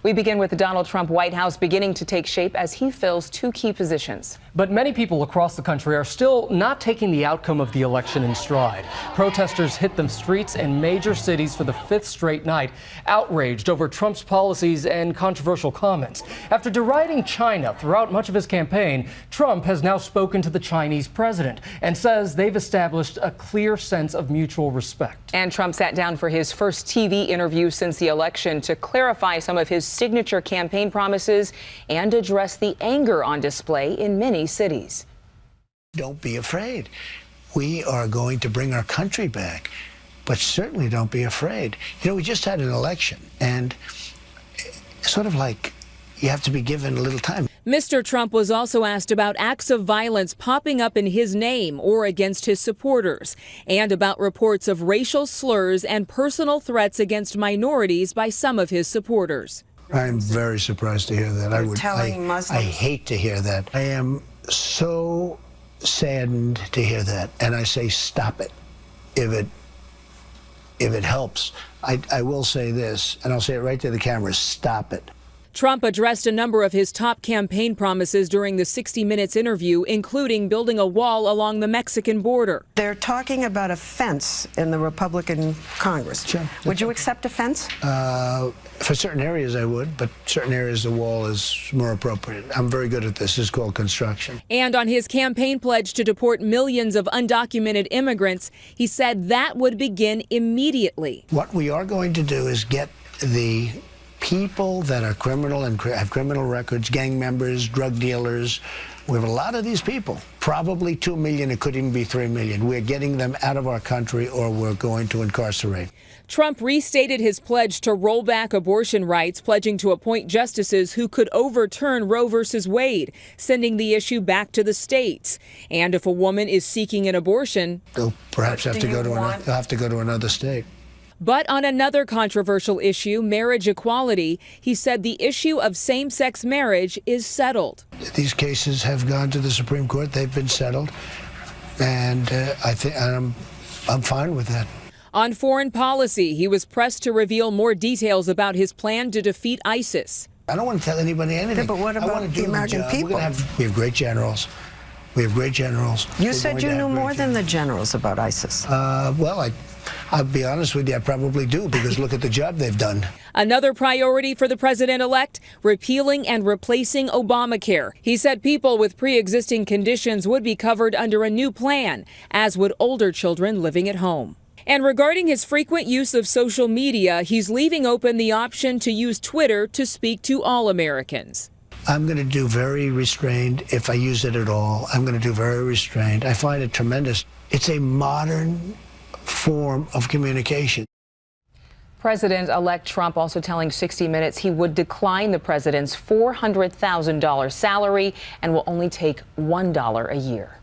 We begin with the Donald Trump White House beginning to take shape as he fills two key positions. But many people across the country are still not taking the outcome of the election in stride. Protesters hit the streets in major cities for the fifth straight night, outraged over Trump's policies and controversial comments. After deriding China throughout much of his campaign, Trump has now spoken to the Chinese president and says they've established a clear sense of mutual respect. And Trump sat down for his first TV interview since the election to clarify some of his signature campaign promises and address the anger on display in many cities. Don't be afraid. We are going to bring our country back, but certainly don't be afraid. You know, we just had an election, and sort of like you have to be given a little time. Mr. Trump was also asked about acts of violence popping up in his name or against his supporters, and about reports of racial slurs and personal threats against minorities by some of his supporters. I'm very surprised to hear that. I hate to hear that. I am so saddened to hear that, and I say stop it if it helps. I will say this, and I'll say it right to the camera: stop it. Trump addressed a number of his top campaign promises during the 60 Minutes interview, including building a wall along the Mexican border. They're talking about a fence in the Republican Congress. Sure. Would you accept a fence? For certain areas I would, but certain areas the wall is more appropriate. I'm very good at this. It's called construction. And on his campaign pledge to deport millions of undocumented immigrants, he said that would begin immediately. What we are going to do is get the people that are criminal and have criminal records, gang members, drug dealers. We have a lot of these people, probably 2 million, it could even be 3 million. We're getting them out of our country, or we're going to incarcerate. Trump restated his pledge to roll back abortion rights, pledging to appoint justices who could overturn Roe v. Wade, sending the issue back to the states. And if a woman is seeking an abortion, they'll perhaps have to go to another state. But on another controversial issue, marriage equality, he said the issue of same-sex marriage is settled. These cases have gone to the Supreme Court. They've been settled, and I think I'm fine with that. On foreign policy, he was pressed to reveal more details about his plan to defeat ISIS. I don't want to tell anybody anything. Yeah, but what about the American people? We have great generals. We have great generals. You said you knew more than the generals about ISIS. Well, I'll be honest with you, I probably do, because look at the job they've done. Another priority for the president-elect, repealing and replacing Obamacare. He said people with pre-existing conditions would be covered under a new plan, as would older children living at home. And regarding his frequent use of social media, he's leaving open the option to use Twitter to speak to all Americans. I'm going to do very restrained if I use it at all. I'm going to do very restrained. I find it tremendous. It's a modern form of communication. President-elect Trump also telling 60 Minutes he would decline the president's $400,000 salary and will only take $1 a year.